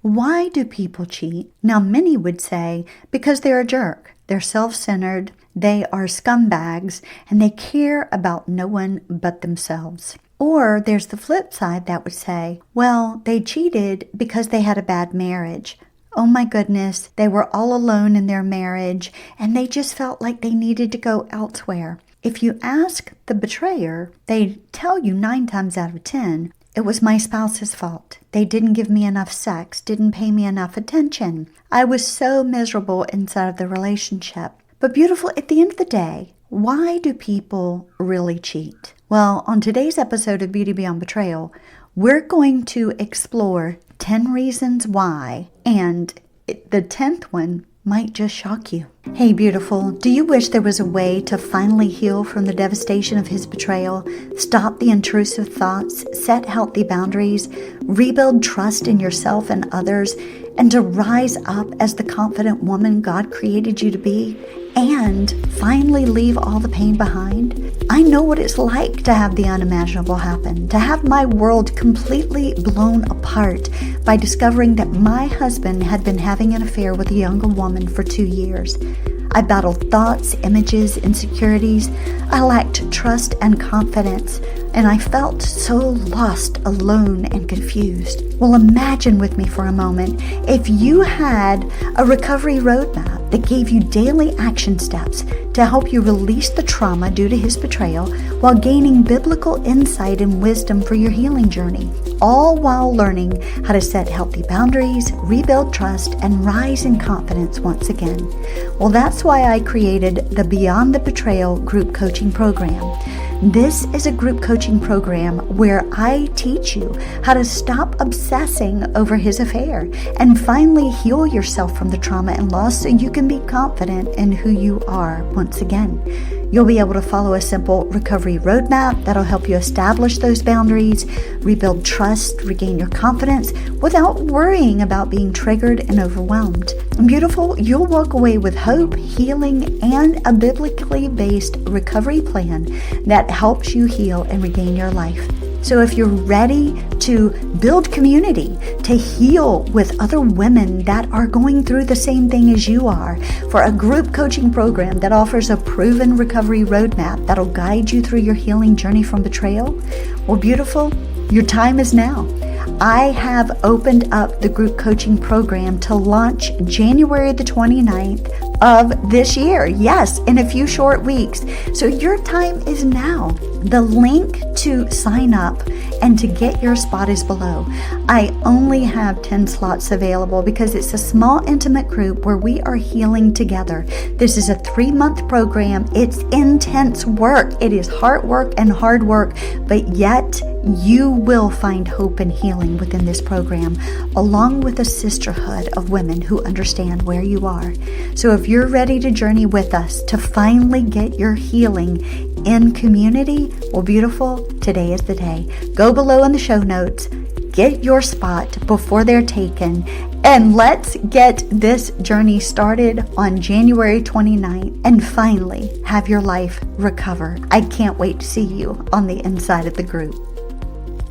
Why do people cheat? Now, many would say because they're a jerk. They're self-centered, they are scumbags, and they care about no one but themselves. Or there's the flip side that would say, well, they cheated because they had a bad marriage. Oh my goodness, they were all alone in their marriage, and they just felt like they needed to go elsewhere. If you ask the betrayer, they tell you 9 times out of 10, it was my spouse's fault. They didn't give me enough sex, didn't pay me enough attention. I was so miserable inside of the relationship. But beautiful, at the end of the day, why do people really cheat? Well, on today's episode of Beauty Beyond Betrayal, we're going to explore 10 reasons why, and the 10th one might just shock you. Hey beautiful, do you wish there was a way to finally heal from the devastation of his betrayal, stop the intrusive thoughts, set healthy boundaries, rebuild trust in yourself and others, and to rise up as the confident woman God created you to be, and finally leave all the pain behind? I know what it's like to have the unimaginable happen, to have my world completely blown apart by discovering that my husband had been having an affair with a younger woman for 2 years. I battled thoughts, images, insecurities. I lacked trust and confidence, and I felt so lost, alone, and confused. Well, imagine with me for a moment if you had a recovery roadmap that gave you daily action steps to help you release the trauma due to his betrayal while gaining biblical insight and wisdom for your healing journey, all while learning how to set healthy boundaries, rebuild trust, and rise in confidence once again. Well, that's why I created the Beyond the Betrayal group coaching program. This is a group coaching program where I teach you how to stop obsessing over his affair and finally heal yourself from the trauma and loss so you can be confident in who you are once again. You'll be able to follow a simple recovery roadmap that'll help you establish those boundaries, rebuild trust, regain your confidence without worrying about being triggered and overwhelmed. And beautiful, you'll walk away with hope, healing, and a biblically based recovery plan that helps you heal and regain your life. So if you're ready to build community, to heal with other women that are going through the same thing as you are, for a group coaching program that offers a proven recovery roadmap that'll guide you through your healing journey from betrayal, well, beautiful, your time is now. I have opened up the group coaching program to launch January the 29th of this year. Yes, in a few short weeks. So your time is now. The link to sign up and to get your spot is below. I only have 10 slots available because it's a small, intimate group where we are healing together. This is a 3-month program. It's intense work. It is hard work and hard work, but yet you will find hope and healing within this program, along with a sisterhood of women who understand where you are. So if you're ready to journey with us to finally get your healing in community, well, beautiful, today is the day. Go below in the show notes, get your spot before they're taken, and let's get this journey started on January 29th and finally have your life recover. I can't wait to see you on the inside of the group.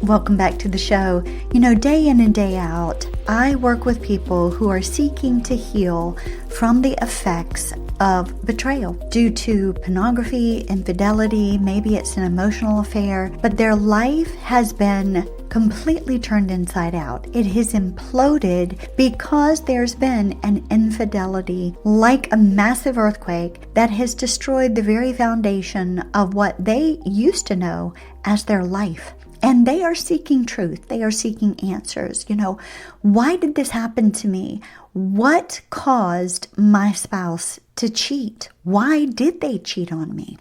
Welcome back to the show. You know, day in and day out, I work with people who are seeking to heal from the effects of betrayal due to pornography, infidelity, maybe it's an emotional affair, but their life has been completely turned inside out. It has imploded because there's been an infidelity like a massive earthquake that has destroyed the very foundation of what they used to know as their life. And they are seeking truth. They are seeking answers. You know, why did this happen to me? What caused my spouse to cheat? Why did they cheat on me?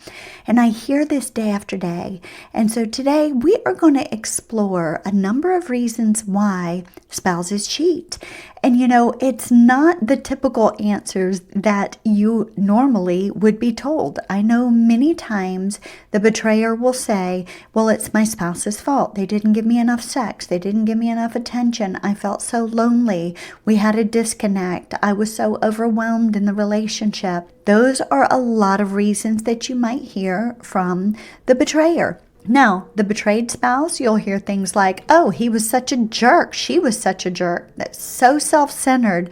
And I hear this day after day. And so today we are going to explore a number of reasons why spouses cheat. And you know, it's not the typical answers that you normally would be told. I know many times the betrayer will say, well, it's my spouse's fault. They didn't give me enough sex. They didn't give me enough attention. I felt so lonely. We had a disconnect. I was so overwhelmed in the relationship. Those are a lot of reasons that you might hear from the betrayer. Now, the betrayed spouse, you'll hear things like, oh, he was such a jerk. She was such a jerk. That's so self-centered.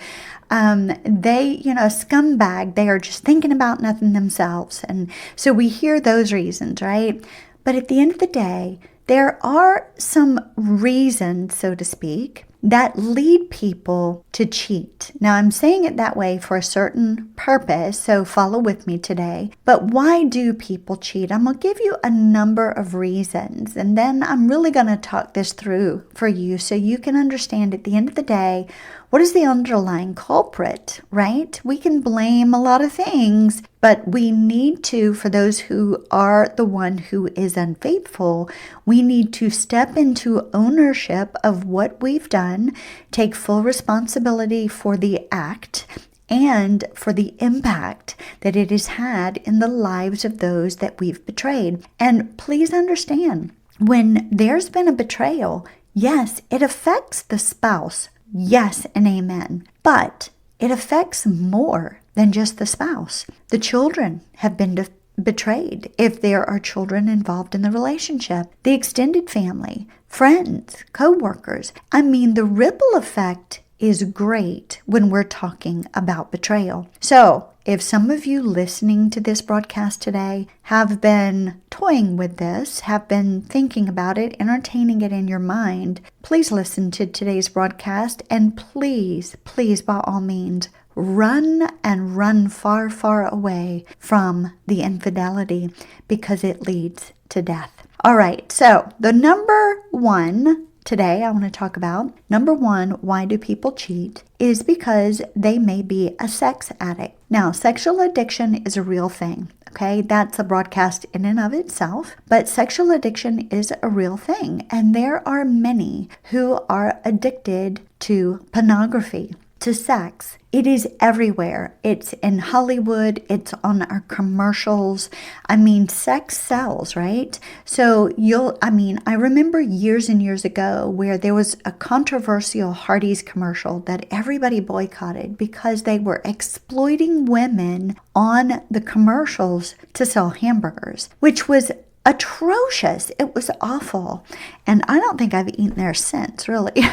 They, a scumbag. They are just thinking about nothing themselves. And so we hear those reasons, right? But at the end of the day, there are some reasons, so to speak, that lead people to cheat. Now, I'm saying it that way for a certain purpose, so follow with me today. But why do people cheat? I'm going to give you a number of reasons, and then I'm really going to talk this through for you so you can understand at the end of the day, what is the underlying culprit, right? We can blame a lot of things, but we need to, for those who are the one who is unfaithful, we need to step into ownership of what we've done, take full responsibility for the act, and for the impact that it has had in the lives of those that we've betrayed. And please understand, when there's been a betrayal, yes, it affects the spouse. Yes and amen. But it affects more than just the spouse. The children have been betrayed if there are children involved in the relationship. The extended family, friends, co-workers. I mean, the ripple effect is great when we're talking about betrayal. So, if some of you listening to this broadcast today have been toying with this, have been thinking about it, entertaining it in your mind, please listen to today's broadcast and please, by all means, run far, far away from the infidelity because it leads to death. All right, so the number one today I want to talk about, number one, why do people cheat, is because they may be a sex addict. Now, sexual addiction is a real thing, okay? That's a broadcast in and of itself, but sexual addiction is a real thing. And there are many who are addicted to pornography, to sex. It is everywhere. It's in Hollywood. It's on our commercials. I mean, sex sells, right? So I remember years and years ago where there was a controversial Hardee's commercial that everybody boycotted because they were exploiting women on the commercials to sell hamburgers, which was atrocious. It was awful. And I don't think I've eaten there since, really.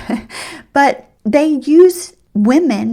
But they use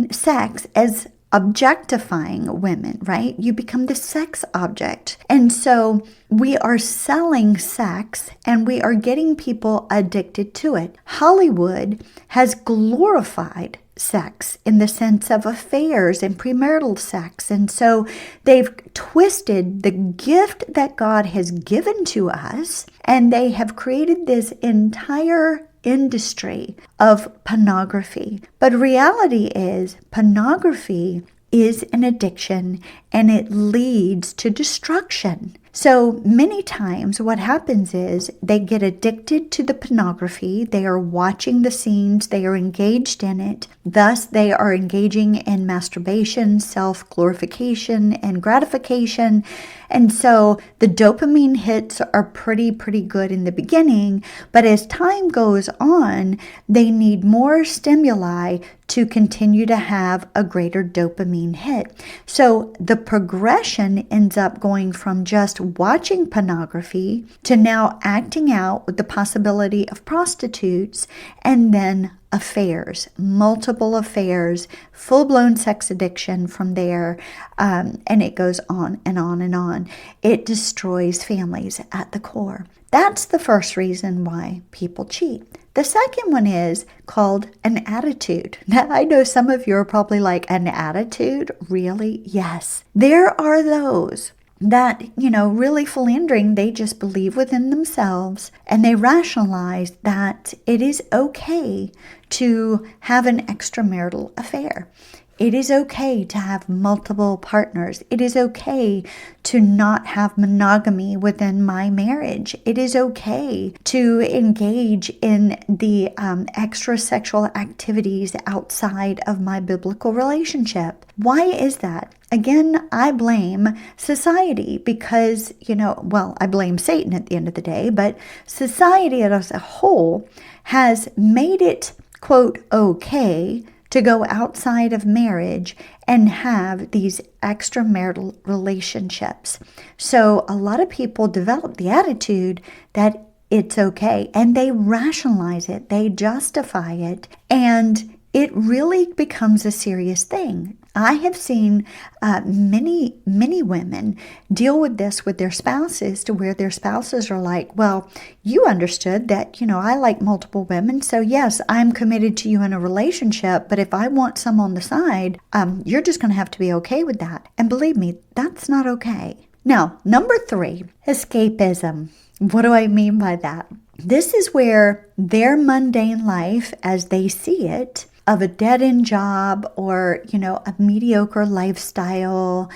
sex as objectifying women, right? You become the sex object. And so we are selling sex and we are getting people addicted to it. Hollywood has glorified sex in the sense of affairs and premarital sex. And so they've twisted the gift that God has given to us, and they have created this entire industry of pornography. But reality is, pornography is an addiction and it leads to destruction. So many times what happens is they get addicted to the pornography. They are watching the scenes. They are engaged in it. Thus, they are engaging in masturbation, self-glorification, and gratification. And so the dopamine hits are pretty good in the beginning. But as time goes on, they need more stimuli to continue to have a greater dopamine hit. So the progression ends up going from just watching pornography to now acting out with the possibility of prostitutes and then affairs, multiple affairs, full-blown sex addiction from there, and it goes on and on and on. It destroys families at the core. That's the first reason why people cheat. The second one is called an attitude. Now, I know some of you are probably like, an attitude? Really? Yes. There are those that, really philandering, they just believe within themselves and they rationalize that it is okay to have an extramarital affair. It is okay to have multiple partners. It is okay to not have monogamy within my marriage. It is okay to engage in the extra sexual activities outside of my biblical relationship. Why is that? Again, I blame society because, I blame Satan at the end of the day, but society as a whole has made it, quote, okay to go outside of marriage and have these extramarital relationships. So a lot of people develop the attitude that it's okay, and they rationalize it, they justify it, and it really becomes a serious thing. I have seen many women deal with this with their spouses, to where their spouses are like, well, you understood that, I like multiple women, so yes, I'm committed to you in a relationship, but if I want some on the side, you're just going to have to be okay with that. And believe me, that's not okay. Now, number 3, escapism. What do I mean by that? This is where their mundane life, as they see it, of a dead-end job or, a mediocre lifestyle,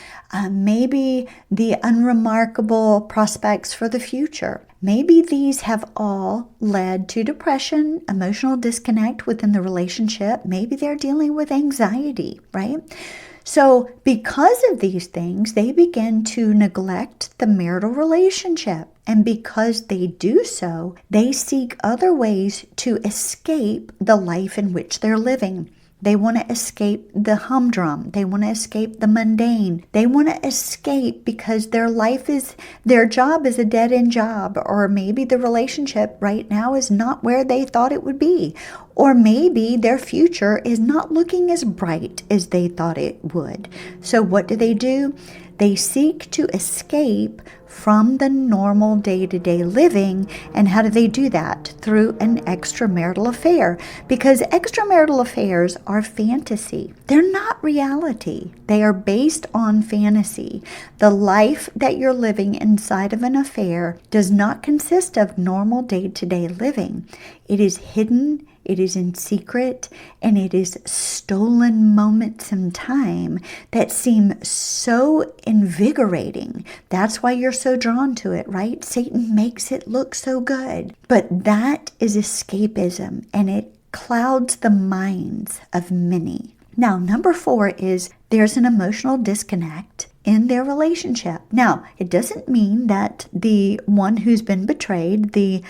maybe the unremarkable prospects for the future. Maybe these have all led to depression, emotional disconnect within the relationship. Maybe they're dealing with anxiety, right? So because of these things, they begin to neglect the marital relationship. And because they do so, they seek other ways to escape the life in which they're living. They want to escape the humdrum. They want to escape the mundane. They want to escape because their job is a dead-end job, or maybe the relationship right now is not where they thought it would be, or maybe their future is not looking as bright as they thought it would. So what do? They seek to escape from the normal day-to-day living. And how do they do that? Through an extramarital affair. Because extramarital affairs are fantasy. They're not reality. They are based on fantasy. The life that you're living inside of an affair does not consist of normal day-to-day living. It is hidden, it is in secret, and it is stolen moments in time that seem so invigorating. That's why you're so drawn to it, right? Satan makes it look so good. But that is escapism, and it clouds the minds of many. Now, number 4 is there's an emotional disconnect in their relationship. Now, it doesn't mean that the one who's been betrayed, the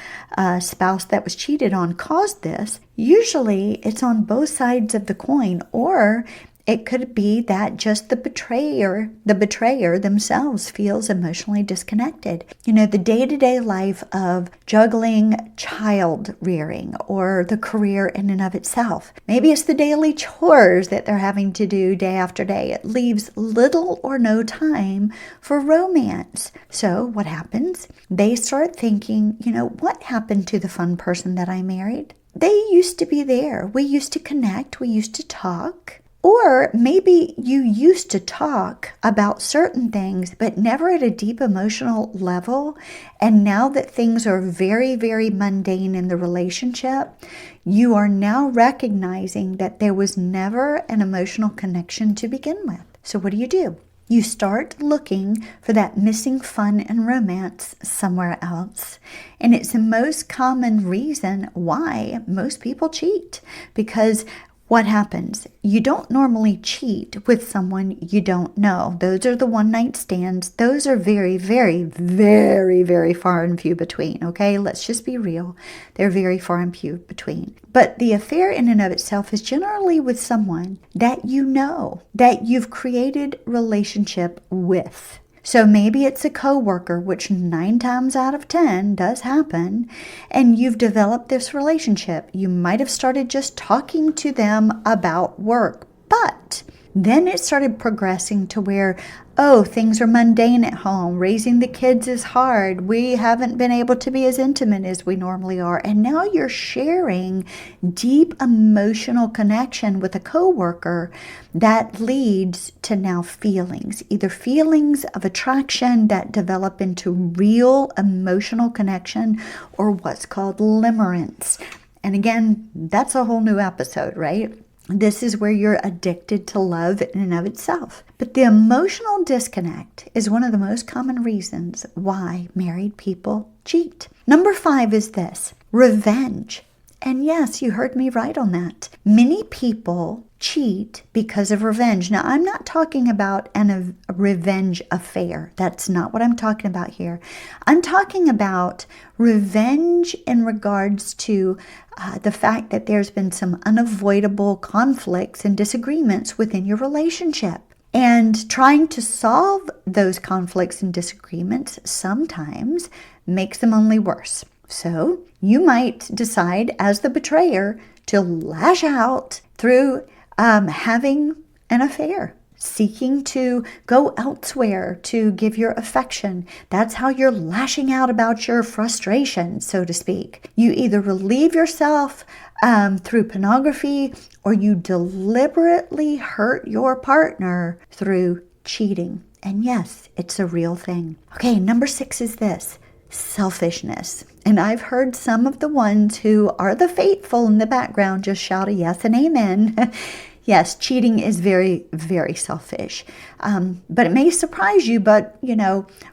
spouse that was cheated on, caused this. Usually, it's on both sides of the coin, or it could be that just the betrayer themselves feels emotionally disconnected. The day-to-day life of juggling child rearing or the career in and of itself. Maybe it's the daily chores that they're having to do day after day. It leaves little or no time for romance. So what happens? They start thinking, what happened to the fun person that I married? They used to be there. We used to connect. We used to talk. Or maybe you used to talk about certain things, but never at a deep emotional level. And now that things are very, very mundane in the relationship, you are now recognizing that there was never an emotional connection to begin with. So what do? You start looking for that missing fun and romance somewhere else. And it's the most common reason why most people cheat, because what happens? You don't normally cheat with someone you don't know. Those are the one-night stands. Those are very, very, very, very far and few between, okay? Let's just be real. They're very far and few between. But the affair in and of itself is generally with someone that you know, that you've created relationship with. So maybe it's a coworker, which 9 times out of 10 does happen, and you've developed this relationship. You might have started just talking to them about work, but then it started progressing to where, things are mundane at home. Raising the kids is hard. We haven't been able to be as intimate as we normally are. And now you're sharing deep emotional connection with a coworker that leads to now feelings, either feelings of attraction that develop into real emotional connection, or what's called limerence. And again, that's a whole new episode, right? This is where you're addicted to love in and of itself. But the emotional disconnect is one of the most common reasons why married people cheat. Number 5 is this: revenge. And yes, you heard me right on that. Many people cheat because of revenge. Now, I'm not talking about a revenge affair. That's not what I'm talking about here. I'm talking about revenge in regards to the fact that there's been some unavoidable conflicts and disagreements within your relationship. And trying to solve those conflicts and disagreements sometimes makes them only worse. So you might decide as the betrayer to lash out through having an affair, seeking to go elsewhere to give your affection. That's how you're lashing out about your frustration, so to speak. You either relieve yourself through pornography, or you deliberately hurt your partner through cheating. And yes, it's a real thing. Okay, number 6 is this: selfishness. And I've heard some of the ones who are the faithful in the background just shout a yes and amen. Yes, cheating is very, very selfish. But it may surprise you, but,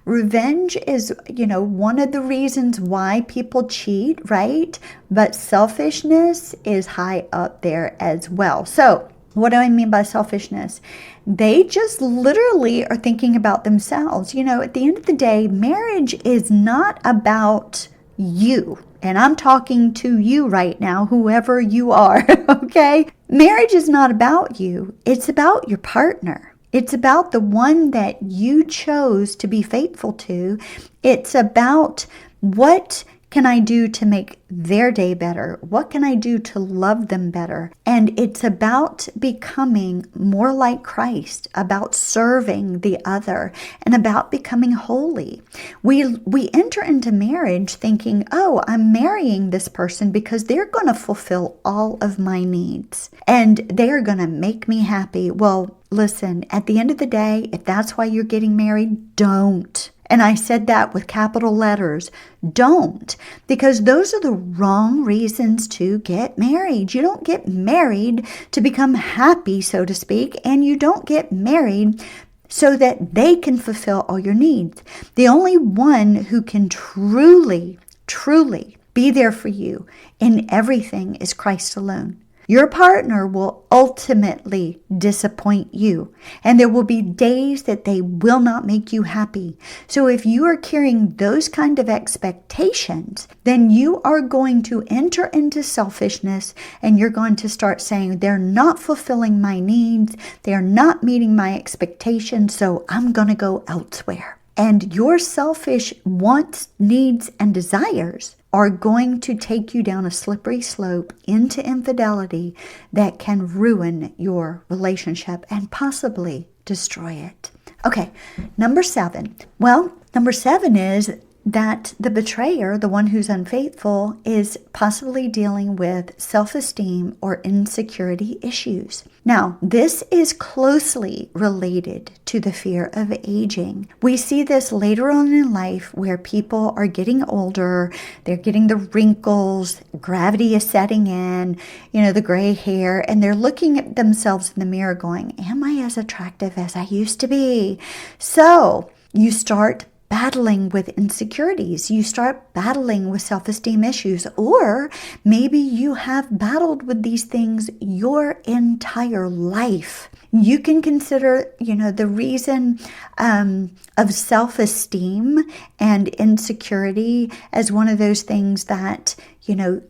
revenge is, one of the reasons why people cheat, right? But selfishness is high up there as well. So what do I mean by selfishness? They just literally are thinking about themselves. At the end of the day, marriage is not about you. And I'm talking to you right now, whoever you are, okay? Marriage is not about you. It's about your partner. It's about the one that you chose to be faithful to. It's about what can I do to make their day better? What can I do to love them better? And it's about becoming more like Christ, about serving the other, and about becoming holy. We enter into marriage thinking, oh, I'm marrying this person because they're going to fulfill all of my needs and they're going to make me happy. Well, listen, at the end of the day, if that's why you're getting married, don't. And I said that with capital letters. Don't, because those are the wrong reasons to get married. You don't get married to become happy, so to speak, and you don't get married so that they can fulfill all your needs. The only one who can truly, truly be there for you in everything is Christ alone. Your partner will ultimately disappoint you, and there will be days that they will not make you happy. So if you are carrying those kind of expectations, then you are going to enter into selfishness, and you're going to start saying, they're not fulfilling my needs, they're not meeting my expectations, so I'm going to go elsewhere. And your selfish wants, needs, and desires are going to take you down a slippery slope into infidelity that can ruin your relationship and possibly destroy it. Okay, number 7. Well, number 7 is that the betrayer, the one who's unfaithful, is possibly dealing with self-esteem or insecurity issues. Now, this is closely related to the fear of aging. We see this later on in life where people are getting older, they're getting the wrinkles, gravity is setting in, the gray hair, and they're looking at themselves in the mirror going, am I as attractive as I used to be? So you start battling with insecurities. You start battling with self-esteem issues, or maybe you have battled with these things your entire life. You can consider, the reason of self-esteem and insecurity as one of those things that,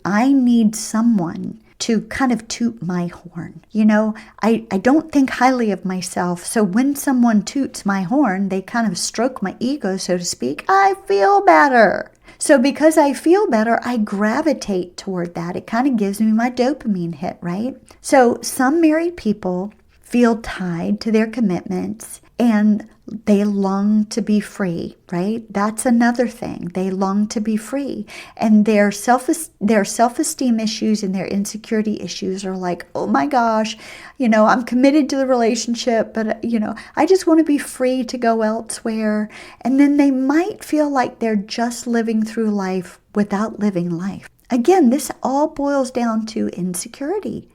I need someone to kind of toot my horn. I don't think highly of myself. So when someone toots my horn, they kind of stroke my ego, so to speak. I feel better. So because I feel better, I gravitate toward that. It kind of gives me my dopamine hit, right? So some married people feel tied to their commitments and they long to be free, right? That's another thing. They long to be free. And their self-esteem issues and their insecurity issues are like, oh my gosh, I'm committed to the relationship, but, I just want to be free to go elsewhere. And then they might feel like they're just living through life without living life. Again, this all boils down to insecurity.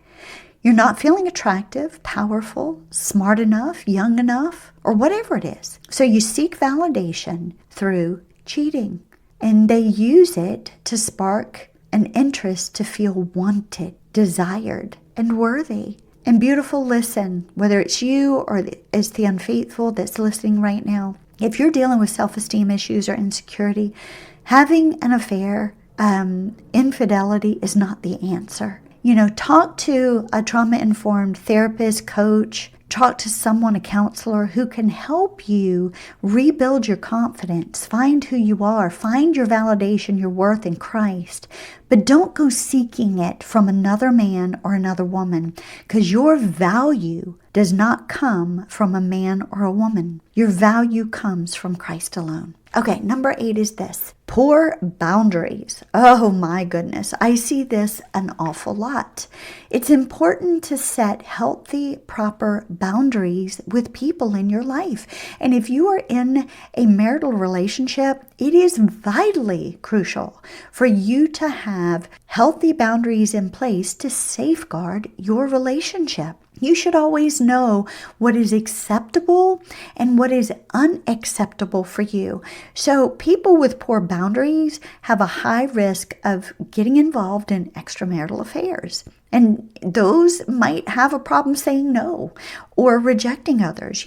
You're not feeling attractive, powerful, smart enough, young enough, or whatever it is. So you seek validation through cheating, and they use it to spark an interest to feel wanted, desired, and worthy. And beautiful, listen, whether it's you or it's the unfaithful that's listening right now, if you're dealing with self-esteem issues or insecurity, having an affair, infidelity is not the answer. Talk to a trauma-informed therapist, coach, talk to someone, a counselor who can help you rebuild your confidence, find who you are, find your validation, your worth in Christ. But don't go seeking it from another man or another woman, because your value does not come from a man or a woman. Your value comes from Christ alone. Okay, number 8 is this. Poor boundaries. Oh my goodness. I see this an awful lot. It's important to set healthy, proper boundaries with people in your life. And if you are in a marital relationship, it is vitally crucial for you to have healthy boundaries in place to safeguard your relationship. You should always know what is acceptable and what is unacceptable for you. So people with poor boundaries have a high risk of getting involved in extramarital affairs. And those might have a problem saying no or rejecting others.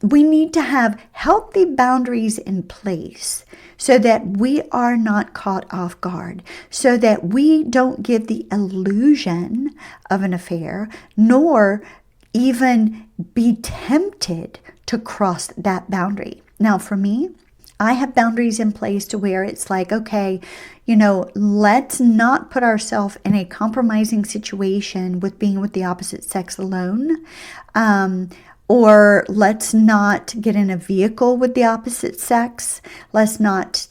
We need to have healthy boundaries in place so that we are not caught off guard, so that we don't give the illusion of an affair, nor even be tempted to cross that boundary. Now, for me, I have boundaries in place to where it's like, okay, let's not put ourselves in a compromising situation with being with the opposite sex alone. Or let's not get in a vehicle with the opposite sex. Let's not,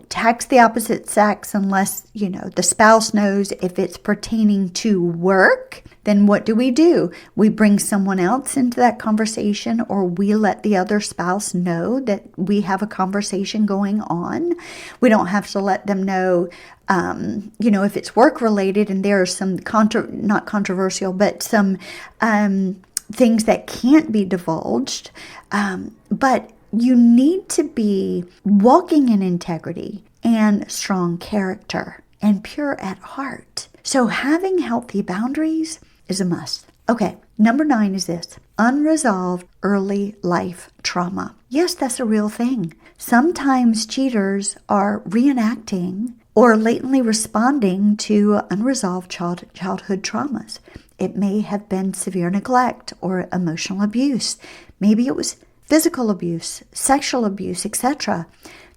text the opposite sex unless, the spouse knows. If it's pertaining to work, then what do? We bring someone else into that conversation, or we let the other spouse know that we have a conversation going on. We don't have to let them know, if it's work related and there are some not controversial, but some things that can't be divulged, but you need to be walking in integrity and strong character and pure at heart. So having healthy boundaries is a must. Okay, number 9 is this. Unresolved early life trauma. Yes, that's a real thing. Sometimes cheaters are reenacting or latently responding to unresolved childhood traumas. It may have been severe neglect or emotional abuse. Maybe it was physical abuse, sexual abuse, etc.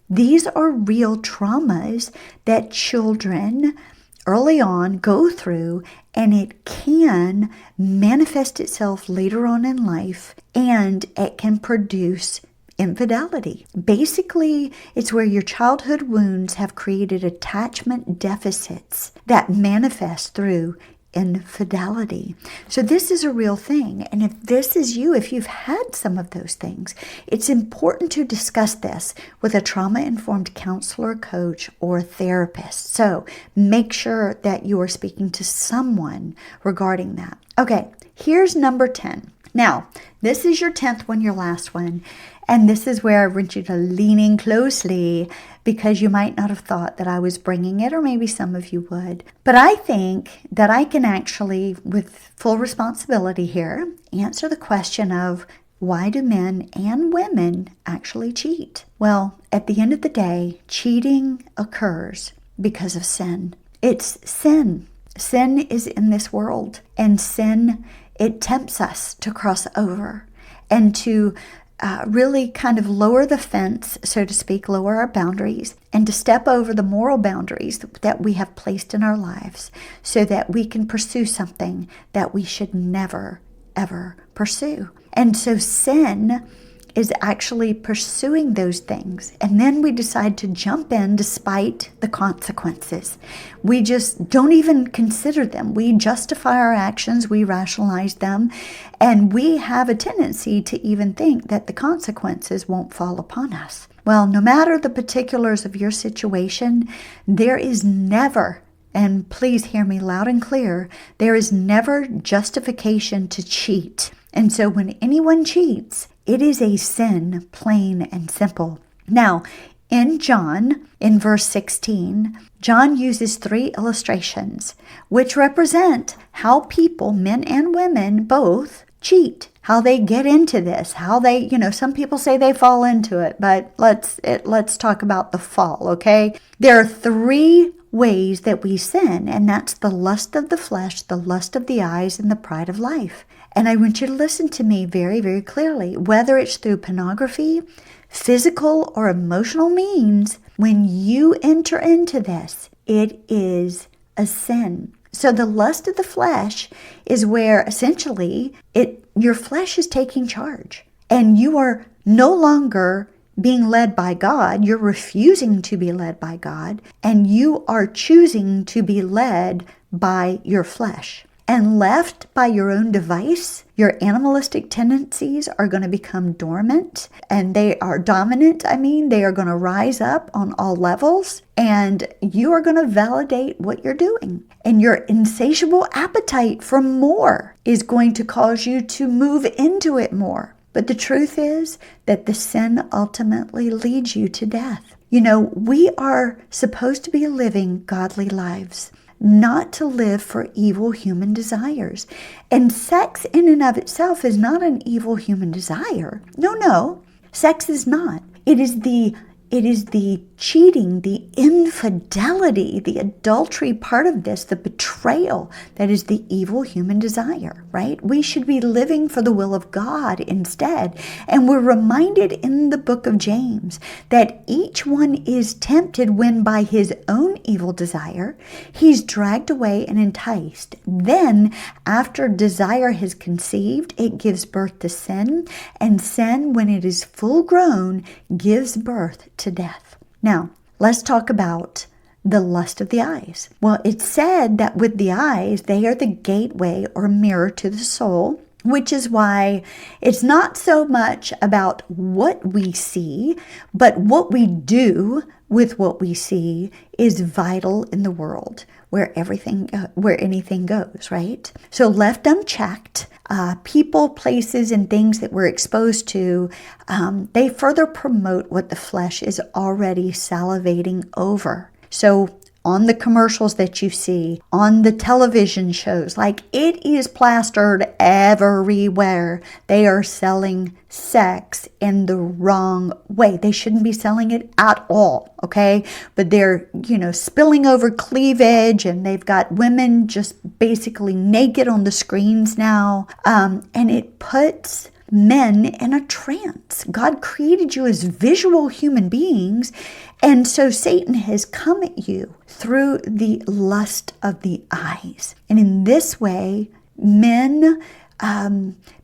These are real traumas that children early on go through, and it can manifest itself later on in life, and it can produce infidelity. Basically, it's where your childhood wounds have created attachment deficits that manifest through infidelity. So this is a real thing. And if this is you, if you've had some of those things, it's important to discuss this with a trauma-informed counselor, coach, or therapist. So make sure that you are speaking to someone regarding that. Okay, here's number 10. Now, this is your 10th one, your last one. And this is where I want you to lean in closely, because you might not have thought that I was bringing it, or maybe some of you would. But I think that I can actually, with full responsibility here, answer the question of why do men and women actually cheat? Well, at the end of the day, cheating occurs because of sin. It's sin. Sin is in this world, and sin, it tempts us to cross over and to really kind of lower the fence, so to speak, lower our boundaries, and to step over the moral boundaries that we have placed in our lives so that we can pursue something that we should never, ever pursue. And so sin is actually pursuing those things. And then we decide to jump in despite the consequences. We just don't even consider them. We justify our actions, we rationalize them, and we have a tendency to even think that the consequences won't fall upon us. Well, no matter the particulars of your situation, there is never, and please hear me loud and clear, there is never justification to cheat. And so when anyone cheats, it is a sin, plain and simple. Now, In John, in verse 16, John uses 3 illustrations, which represent how people, men and women, both cheat, how they get into this, how they, some people say they fall into it, but let's talk about the fall, okay? There are 3 ways that we sin, and that's the lust of the flesh, the lust of the eyes, and the pride of life. And I want you to listen to me very, very clearly. Whether it's through pornography, physical or emotional means, when you enter into this, it is a sin. So the lust of the flesh is where essentially your flesh is taking charge, and you are no longer being led by God. You're refusing to be led by God, and you are choosing to be led by your flesh. And left by your own device, your animalistic tendencies are going to become dormant, and they are dominant. They are going to rise up on all levels, and you are going to validate what you're doing. And your insatiable appetite for more is going to cause you to move into it more. But the truth is that the sin ultimately leads you to death. We are supposed to be living godly lives, not to live for evil human desires. And sex in and of itself is not an evil human desire. No, sex is not. It is the cheating, the infidelity, the adultery part of this, the betrayal that is the evil human desire, right? We should be living for the will of God instead. And we're reminded in the book of James that each one is tempted when by his own evil desire, he's dragged away and enticed. Then, after desire has conceived, it gives birth to sin. And sin, when it is full grown, gives birth to death. Now, let's talk about the lust of the eyes. Well, it's said that with the eyes, they are the gateway or mirror to the soul, which is why it's not so much about what we see, but what we do with what we see is vital in the world where anything goes, right? So left unchecked, people, places, and things that we're exposed to, they further promote what the flesh is already salivating over. So on the commercials that you see, on the television shows, it is plastered everywhere. They are selling sex in the wrong way. They shouldn't be selling it at all, okay? But they're, spilling over cleavage, and they've got women just basically naked on the screens now. And it puts men in a trance. God created you as visual human beings, and so Satan has come at you through the lust of the eyes. And in this way, men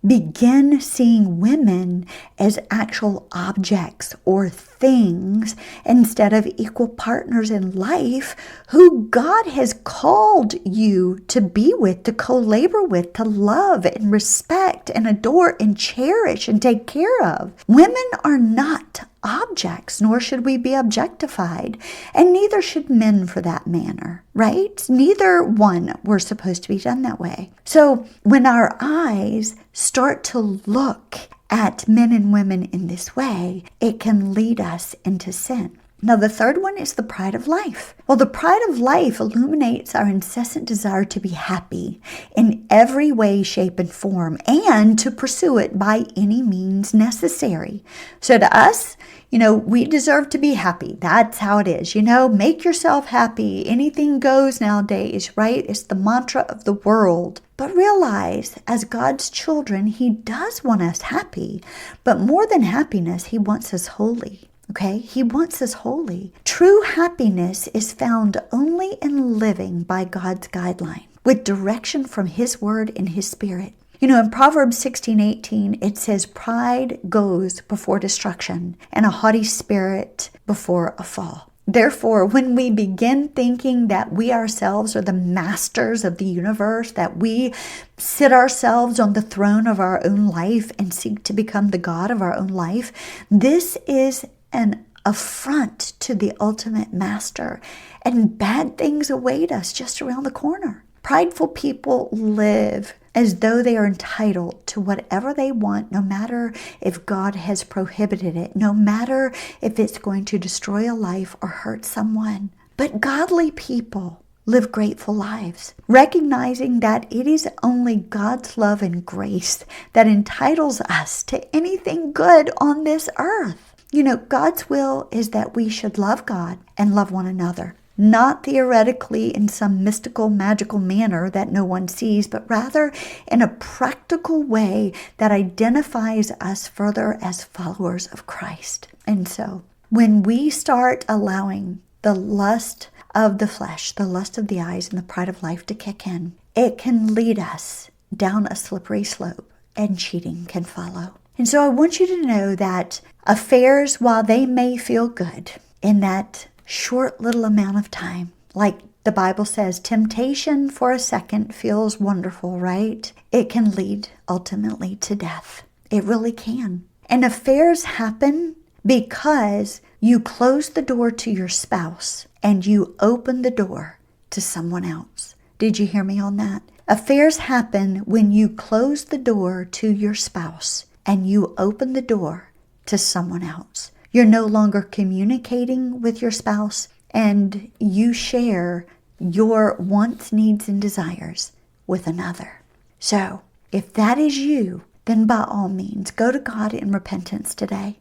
begin seeing women as actual objects or things instead of equal partners in life who God has called you to be with, to co-labor with, to love and respect and adore and cherish and take care of. Women are not objects, nor should we be objectified, and neither should men for that matter, right? Neither one were supposed to be done that way. So when our eyes start to look at men and women in this way, it can lead us into sin. Now, the third one is the pride of life. Well, the pride of life illuminates our incessant desire to be happy in every way, shape, and form, and to pursue it by any means necessary. So to us, we deserve to be happy. That's how it is. Make yourself happy. Anything goes nowadays, right? It's the mantra of the world. But realize, as God's children, He does want us happy. But more than happiness, He wants us holy. Okay? He wants us holy. True happiness is found only in living by God's guideline, with direction from His word and His spirit. In Proverbs 16:18, it says, pride goes before destruction, and a haughty spirit before a fall. Therefore, when we begin thinking that we ourselves are the masters of the universe, that we sit ourselves on the throne of our own life and seek to become the God of our own life, this is an affront to the ultimate master, and bad things await us just around the corner. Prideful people live as though they are entitled to whatever they want, no matter if God has prohibited it, no matter if it's going to destroy a life or hurt someone. But godly people live grateful lives, recognizing that it is only God's love and grace that entitles us to anything good on this earth. You know, God's will is that we should love God and love one another, not theoretically in some mystical, magical manner that no one sees, but rather in a practical way that identifies us further as followers of Christ. And so, when we start allowing the lust of the flesh, the lust of the eyes, and the pride of life to kick in, it can lead us down a slippery slope, and cheating can follow. And so I want you to know that affairs, while they may feel good in that short little amount of time, like the Bible says, temptation for a second feels wonderful, right? It can lead ultimately to death. It really can. And affairs happen because you close the door to your spouse and you open the door to someone else. Did you hear me on that? Affairs happen when you close the door to your spouse and you open the door to someone else. You're no longer communicating with your spouse, and you share your wants, needs, and desires with another. So, if that is you, then by all means, go to God in repentance today.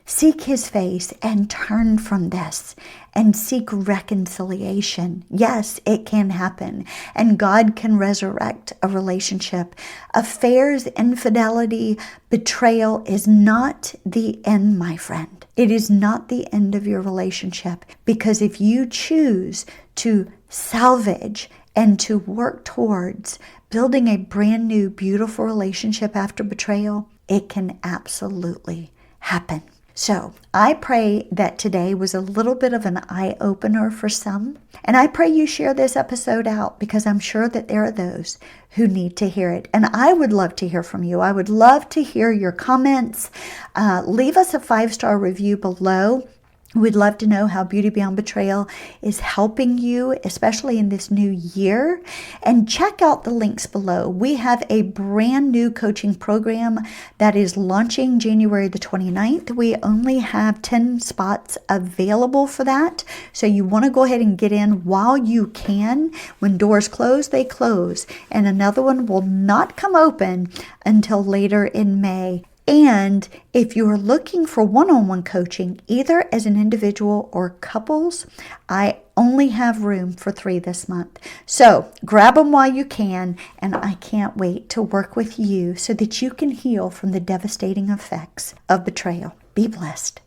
Seek His face and turn from this and seek reconciliation. Yes, it can happen, and God can resurrect a relationship. Affairs, infidelity, betrayal is not the end, my friend. It is not the end of your relationship, because if you choose to salvage and to work towards building a brand new, beautiful relationship after betrayal, it can absolutely happen. So I pray that today was a little bit of an eye-opener for some. And I pray you share this episode out, because I'm sure that there are those who need to hear it. And I would love to hear from you. I would love to hear your comments. Leave us a 5-star review below. We'd love to know how Beauty Beyond Betrayal is helping you, especially in this new year. And check out the links below. We have a brand new coaching program that is launching January the 29th. We only have 10 spots available for that. So you want to go ahead and get in while you can. When doors close, they close. And another one will not come open until later in May. And if you are looking for one-on-one coaching, either as an individual or couples, I only have room for 3 this month. So grab them while you can, and I can't wait to work with you so that you can heal from the devastating effects of betrayal. Be blessed.